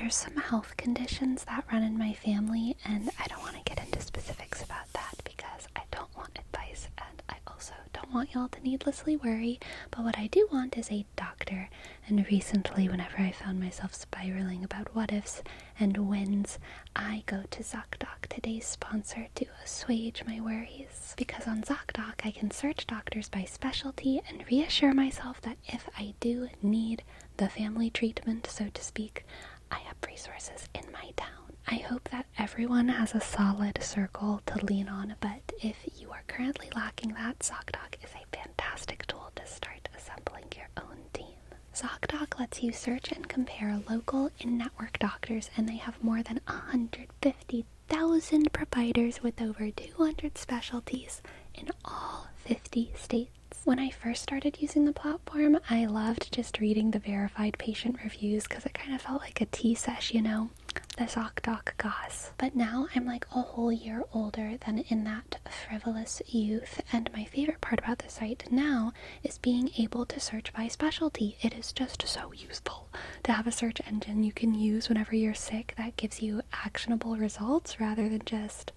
there's some health conditions that run in my family, and I don't want to get into specifics about that because I don't want advice, and I also don't want y'all to needlessly worry. But what I do want is a doctor, and recently whenever I found myself spiraling about what ifs and whens, I go to ZocDoc, today's sponsor, to assuage my worries. Because on ZocDoc I can search doctors by specialty and reassure myself that if I do need the family treatment, so to speak, I have resources in my town. I hope that everyone has a solid circle to lean on, but if you are currently lacking that, ZocDoc is a fantastic tool to start assembling your own team. ZocDoc lets you search and compare local in-network doctors, and they have more than 150,000 providers with over 200 specialties in all 50 states. When I first started using the platform, I loved just reading the verified patient reviews because it kind of felt like a tea sesh, you know, the ZocDoc goss. But now I'm like a whole year older than in that frivolous youth, and my favorite part about the site now is being able to search by specialty. It is just so useful to have a search engine you can use whenever you're sick that gives you actionable results rather than just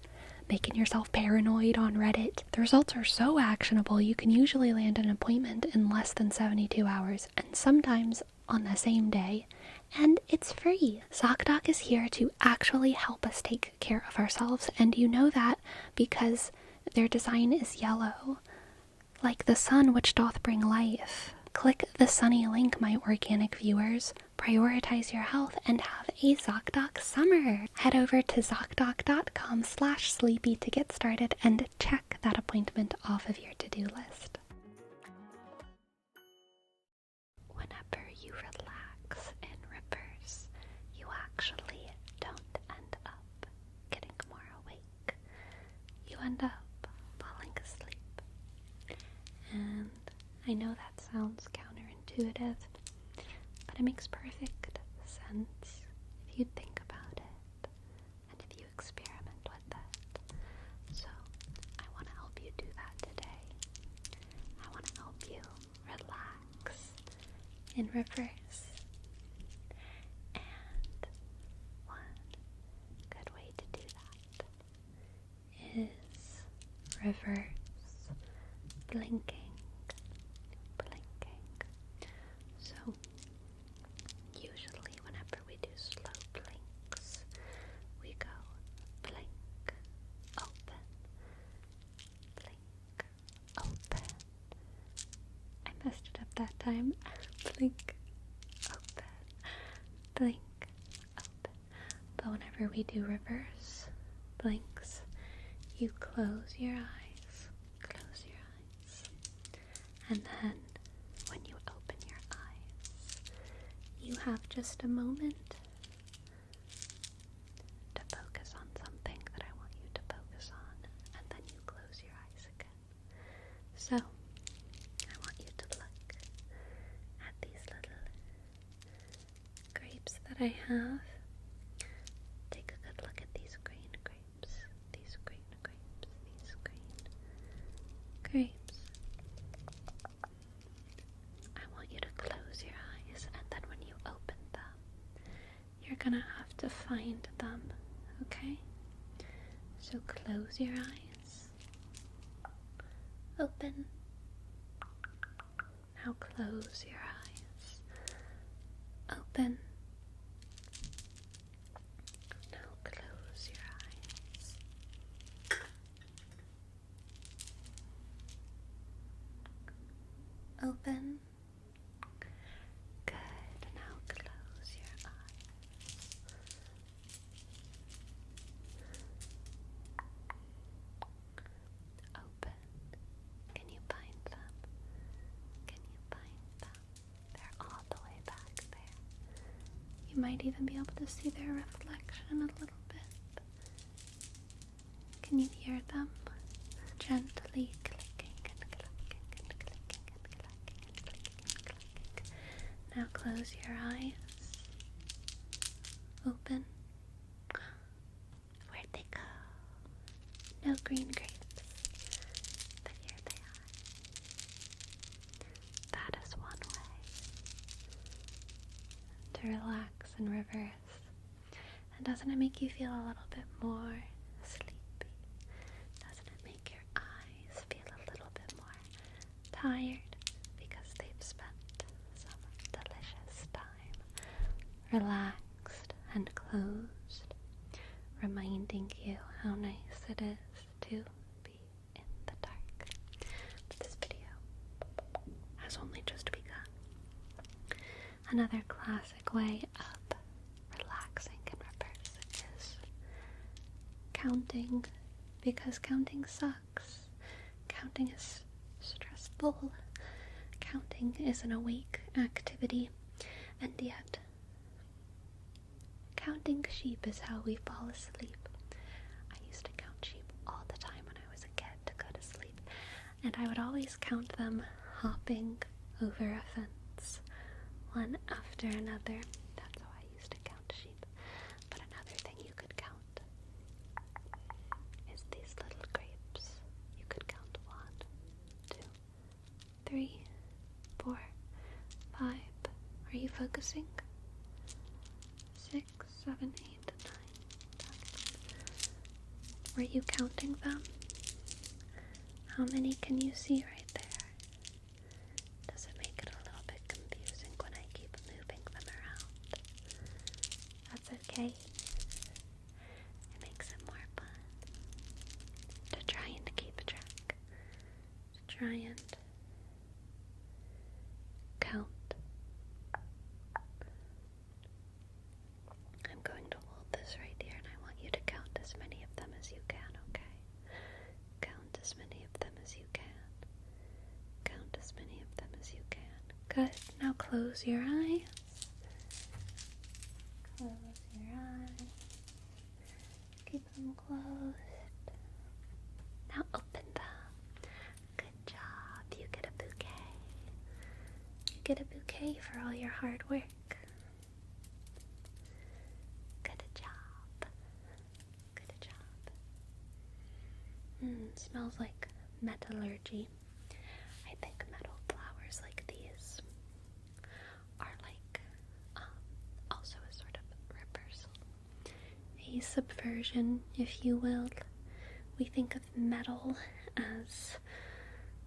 making yourself paranoid on Reddit. The results are so actionable, you can usually land an appointment in less than 72 hours, and sometimes on the same day, and it's free. ZocDoc is here to actually help us take care of ourselves, and you know that because their design is yellow, like the sun which doth bring life. Click the sunny link, my organic viewers. Prioritize your health and have a ZocDoc summer. Head over to ZocDoc.com/sleepy to get started and check that appointment off of your to-do list. Whenever you relax in reverse, you actually don't end up getting more awake. You end up falling asleep. And I know that sounds counterintuitive, but it makes perfect sense if you think about it and if you experiment with it. So I want to help you do that today. I want to help you relax in reverse. And one good way to do that is reverse blinking. So usually whenever we do slow blinks, we go blink, open, blink, open. I messed it up that time. Blink, open, blink, open. But whenever we do reverse blinks, you close your eyes, and then when you open your eyes, you have just a moment to focus on something that I want you to focus on, and then you close your eyes again. So I want you to look at these little grapes that I have. Take a good look at these green grapes, these green grapes, these green grapes. Close your eyes, and then when you open them, you're gonna have to find them, okay? So close your eyes, open. Now close your eyes, open. Now close your eyes. Open. You might even be able to see their reflection a little bit. Can you hear them? Gently clicking and clicking and clicking and clicking and clicking and clicking. Now close your eyes. Open. Where'd they go? No green grapes. But here they are. That is one way to relax and reverse And doesn't it make you feel a little bit more sleepy? Doesn't it make your eyes feel a little bit more tired because they've spent some delicious time relaxed and closed, reminding you how nice it is to be in the dark. But this video has only just begun. Another classic way of relaxing in reverse is counting, because counting sucks. Counting is stressful. Counting is an awake activity, and yet counting sheep is how we fall asleep. I used to count sheep all the time when I was a kid to go to sleep, and I would always count them hopping over a fence, one after another. That's how I used to count sheep. But another thing you could count is these little grapes. You could count 1, 2, 3, 4, 5. Are you focusing? 6, 7, 8, 9, 10. Were you counting them? How many can you see right there? Does it make it a little bit confusing when I keep moving them around? That's okay. It makes it more fun to try and keep track, to try and count. I'm going to hold this right here, and I want you to count as many of them as you can, okay? Count as many of them as you can. Count as many of them as you can. Good. Now close your eyes. Close your eyes. Keep them closed. Now open them. Good job. You get a bouquet. You get a bouquet for all your hard work. Good job. Good job. Smells like metallurgy. I think metal flowers like these are like also a sort of reversal, a subversion, if you will. We think of metal as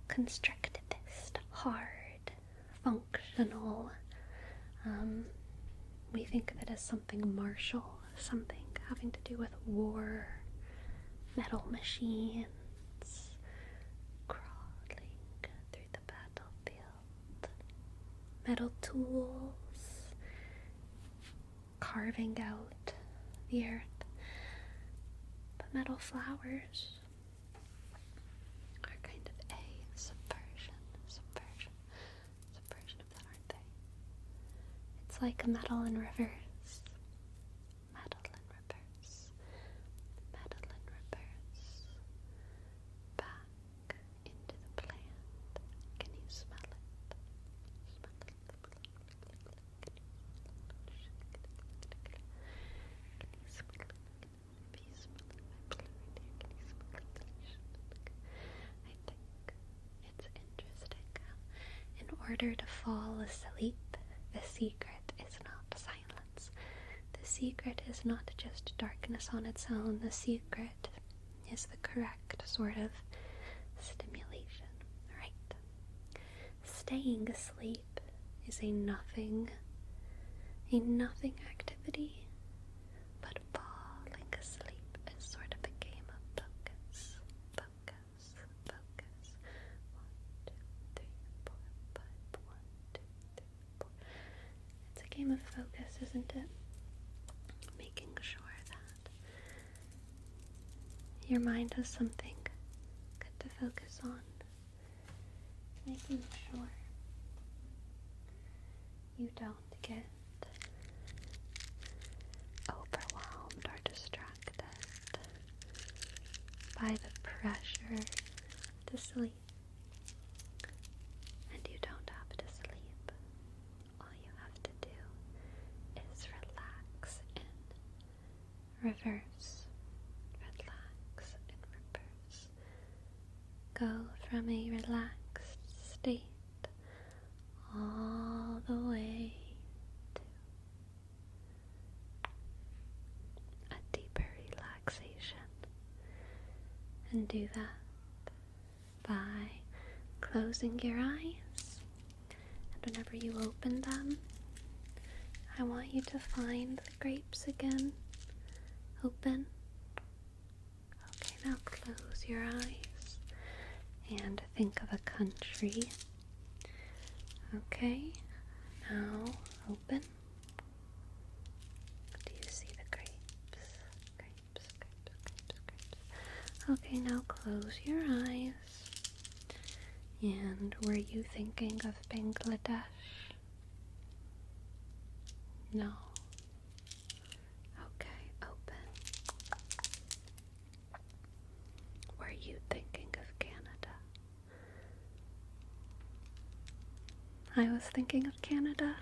constructivist, hard, functional. We think of it as something martial, something having to do with war, metal machines, crawling through the battlefield, metal tools, carving out the earth. But metal flowers are kind of a subversion of that, aren't they? It's like metal in reverse. Metal in reverse. Metal in reverse. Back into the plant. Can you smell it? Smell it. Can you smell it? If you smell it, I blow right here. Can you smell it? I think it's interesting how in order to fall asleep, the secret is not silence. The secret is not just darkness on its own. The secret is the correct sort of stimulation, right? Staying asleep is a nothing activity, but falling asleep is sort of a game of focus. Focus, focus. 1, 2, 3, 4, 5. 1, 2, 3, 4. It's a game of focus, isn't it? Making sure that your mind has something good to focus on. Making sure you don't get overwhelmed or distracted by the pressure to sleep. And you don't have to sleep. All you have to do is relax in reverse. Relax in reverse. Go from a relaxed state all the way to and do that by closing your eyes. And whenever you open them, I want you to find the grapes again. Open. Okay, now close your eyes and think of a country. Okay, now open. Do you see the grapes? Grapes. Okay, now close your eyes. And were you thinking of Bangladesh? No. Okay, open. Were you thinking of Canada? I was thinking of Canada.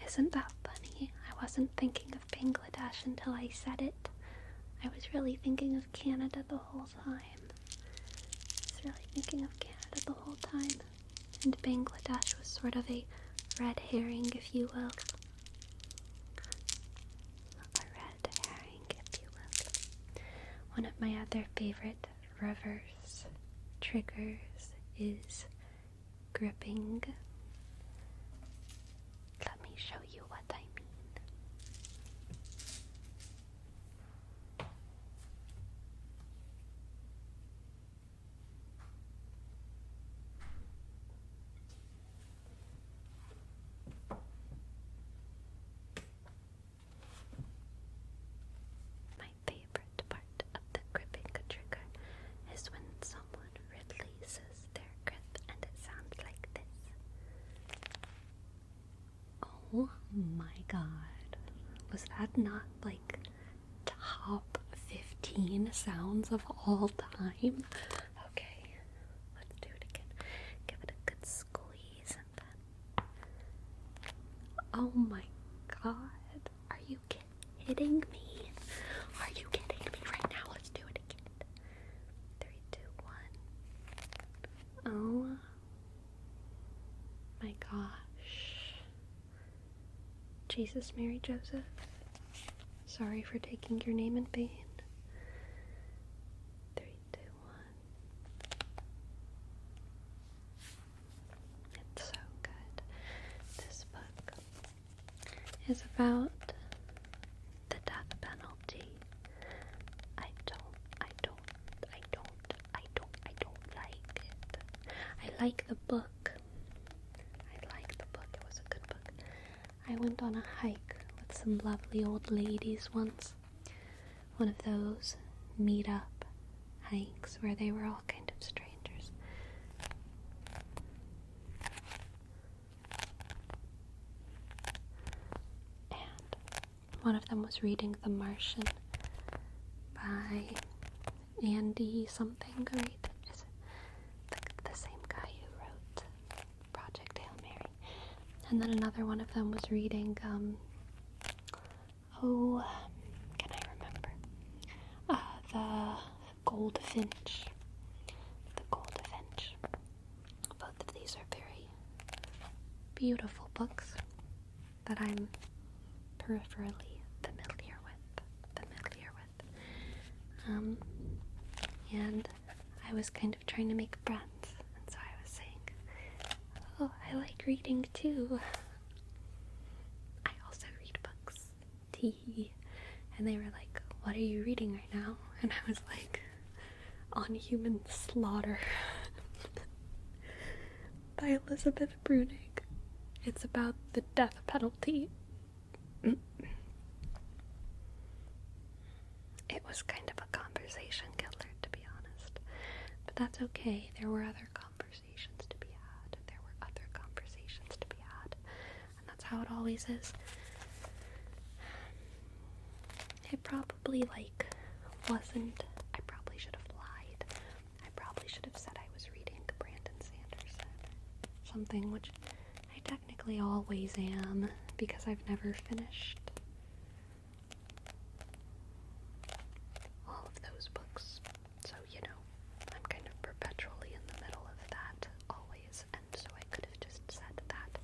Isn't that funny? I wasn't thinking of Bangladesh until I said it. I was really thinking of Canada the whole time. I was really thinking of Canada the whole time. And Bangladesh was sort of a red herring, if you will. A red herring, if you will. One of my other favorite reverse triggers is gripping. Let me show you what I mean. My favorite part of the gripping trigger is when someone releases their grip and it sounds like this. Oh my god. Was that not like top 15 sounds of all time? Okay, let's do it again. Give it a good squeeze and then. Oh my god. Are you kidding me? Are you kidding me right now? Let's do it again. 3, 2, 1. Oh my gosh. Jesus, Mary, Joseph, sorry for taking your name in vain. 3, 2, 1. It's so good. This book is about the death penalty. I don't like it. I like the book. It was a good book. I went on a hike with some lovely old ladies once. One of those meet-up hikes where they were all kind of strangers. And one of them was reading The Martian by Andy something, right? Is it the same guy who wrote Project Hail Mary? And then another one of them was reading, can I remember? The Goldfinch. The Goldfinch. Both of these are very beautiful books that I'm peripherally familiar with. And I was kind of trying to make friends, and so I was saying, oh, I like reading too. I also read books. Tee. And they were like, what are you reading right now? And I was like, On Human Slaughter by Elizabeth Bruning. It's about the death penalty. It was kind of a conversation killer, to be honest. But that's okay. There were other conversations to be had. And that's how it always is. It probably, wasn't... I probably should have lied. I probably should have said I was reading Brandon Sanderson. Something which I technically always am, because I've never finished all of those books. So, I'm kind of perpetually in the middle of that, always. And so I could have just said that.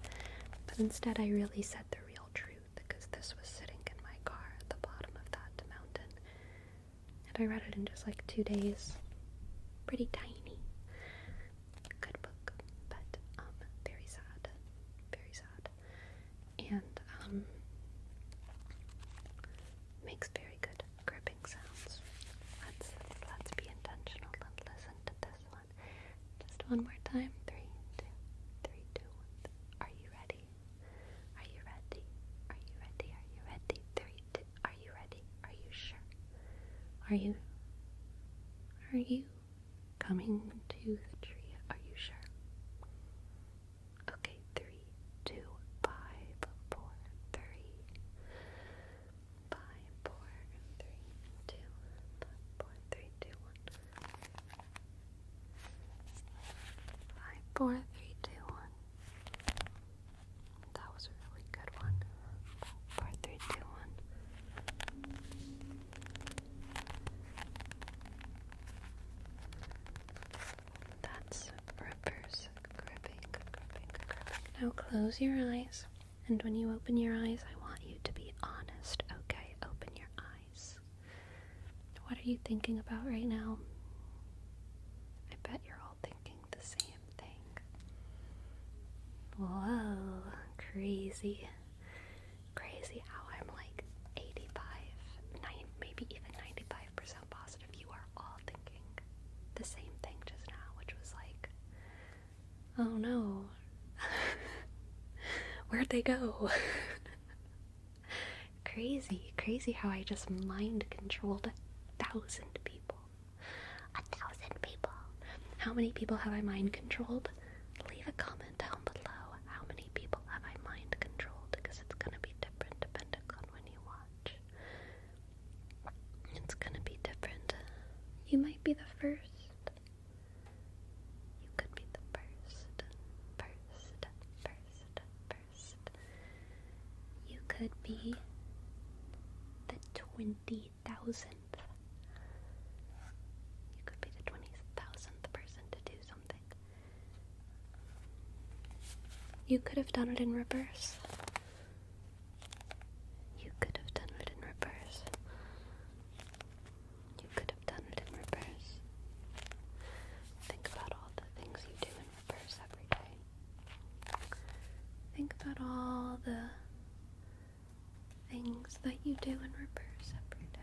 But instead I really said the real I read it in just like 2 days. Pretty tiny. Good book, but very sad. Very sad. And makes very good gripping sounds. Let's be intentional and listen to this one. Just one more time. 3, 2, 3, 2, 1. Are you ready? Are you ready? Are you ready? Are you ready? 3, 2. Are you ready? Are you sure? Are you coming to the tree? Are you sure? Okay, 3, 2, 5, 4, 3. 5, 4, 3, 2, 5, 4, 3, 2, 1. 5, 4, 3, 2, 1. That was a really good one. 5, 4, 3, 2, 1. That's reverse gripping. Now close your eyes, and when you open your eyes, I want you to be honest, okay? Open your eyes. What are you thinking about right now? I bet you're all thinking the same thing. Whoa, crazy. Crazy how I'm like 85, 9, maybe even 95% positive you are all thinking the same thing just now, which was like, oh no. Where'd they go? Crazy how I just mind controlled 1,000 people. 1,000 people. How many people have I mind controlled? Leave a comment down below. How many people have I mind controlled? Because it's gonna be different depending on when you watch. It's gonna be different. You might be the first. You could be the first. You could be the 20,000th. You could be the 20,000th person to do something. You could have done it in reverse. You could have done it in reverse. You could have done it in reverse. Think about all the things you do in reverse every day. Think about all the things that you do in reverse every day.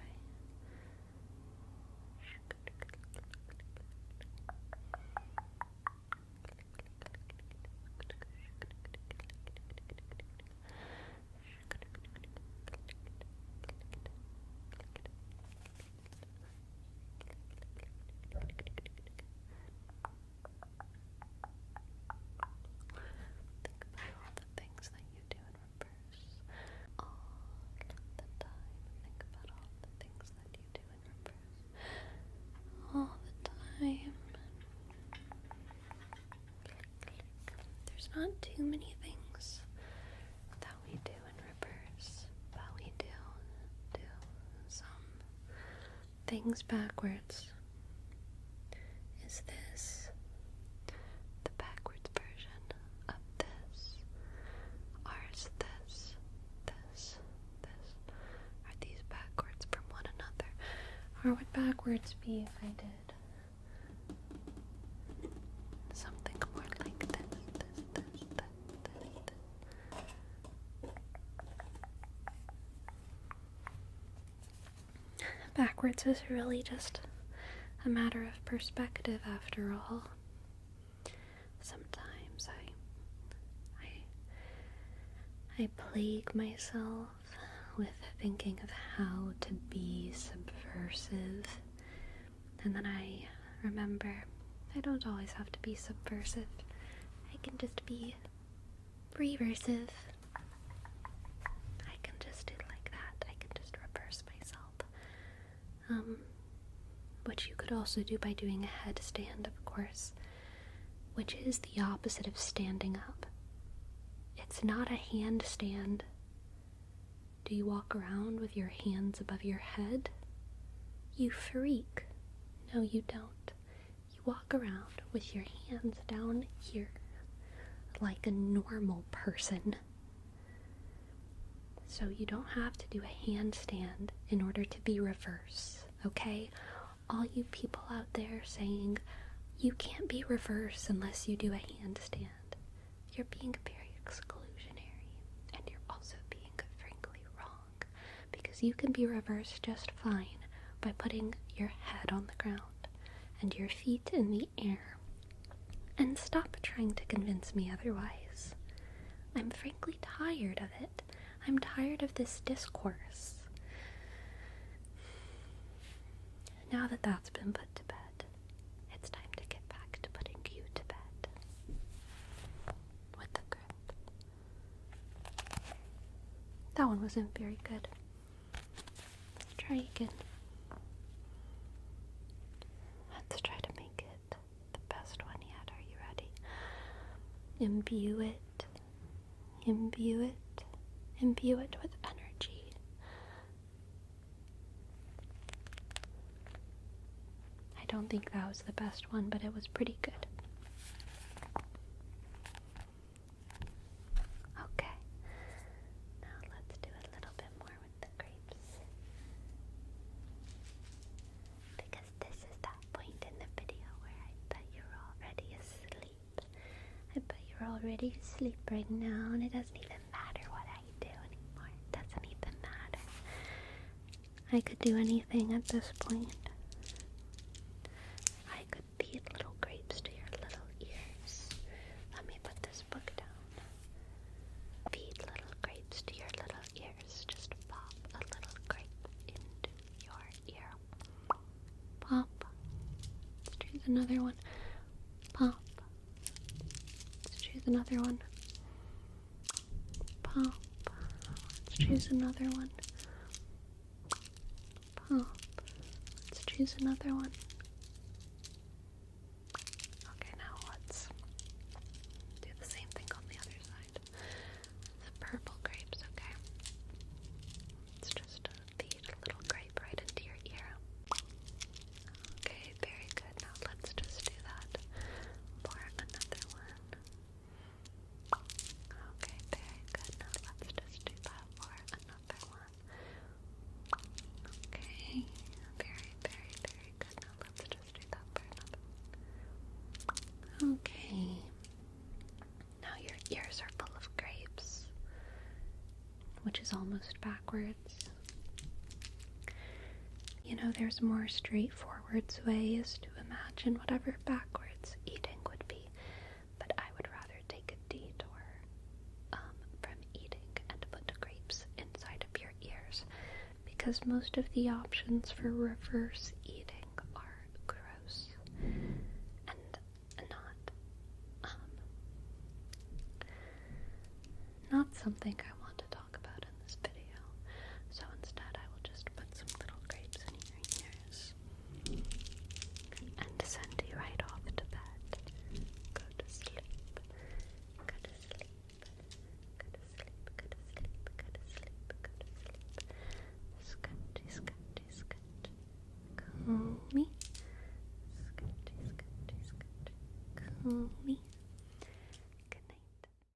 There's not too many things that we do in reverse, but we do some things backwards. Is this the backwards version of this? Or is this? Are these backwards from one another? Or would backwards be if I did something more like this? Backwards is really just a matter of perspective after all. Sometimes I plague myself with thinking of how to be subversive, and then I remember I don't always have to be subversive. I can just be reversive. I can just do like that. I can just reverse myself. Which you could also do by doing a headstand, of course, which is the opposite of standing up. It's not a handstand. Do you walk around with your hands above your head? You freak. No, you don't. You walk around with your hands down here like a normal person. So you don't have to do a handstand in order to be reverse, okay? All you people out there saying you can't be reverse unless you do a handstand, you're being very exclusionary, and you're also being frankly wrong, because you can be reverse just fine by putting your head on the ground and your feet in the air. And stop trying to convince me otherwise. I'm frankly tired of it. I'm tired of this discourse. Now that that's been put to bed, it's time to get back to putting you to bed. With the grip. That one wasn't very good. Let's try again. Let's try to make it the best one yet. Are you ready? Imbue it. Imbue it. Imbue it with energy. I don't think that was the best one, but it was pretty good. Okay. Now let's do a little bit more with the grapes. Because this is that point in the video where I bet you're already asleep. I bet you're already asleep right now, and it doesn't even matter what I do anymore. It doesn't even matter. I could do anything at this point. I could feed little grapes to your little ears. Let me put this book down. Feed little grapes to your little ears. Just pop a little grape into your ear. Pop. Let's choose another one. Pop. Let's choose another one. Pop. Let's choose another one. Pop. Let's choose another one. Okay, now let's do the same thing on the other side. The purple grapes, okay? Let's just feed a little grape right into your ear. Okay, very good. Now let's just do that for another one. Okay, very good. Now let's just do that for another one. Okay, very, very, very good. Now let's just do that for another one. Okay. Now your ears are full of grapes, which is almost backwards. You know, there's more straightforward ways to imagine whatever backwards eating would be, but I would rather take a detour from eating and put the grapes inside of your ears, because most of the options for reverse eating are gross and not something I want to talk about in this video. So instead I will just put some little grapes in your ears and send you right off to bed. Go to sleep. Go to sleep. Go to sleep. Go to sleep. Go to sleep. Go to sleep. Scratchy, scratchy, scratch. Call me. Scratchy, scratchy, scratch. Call me.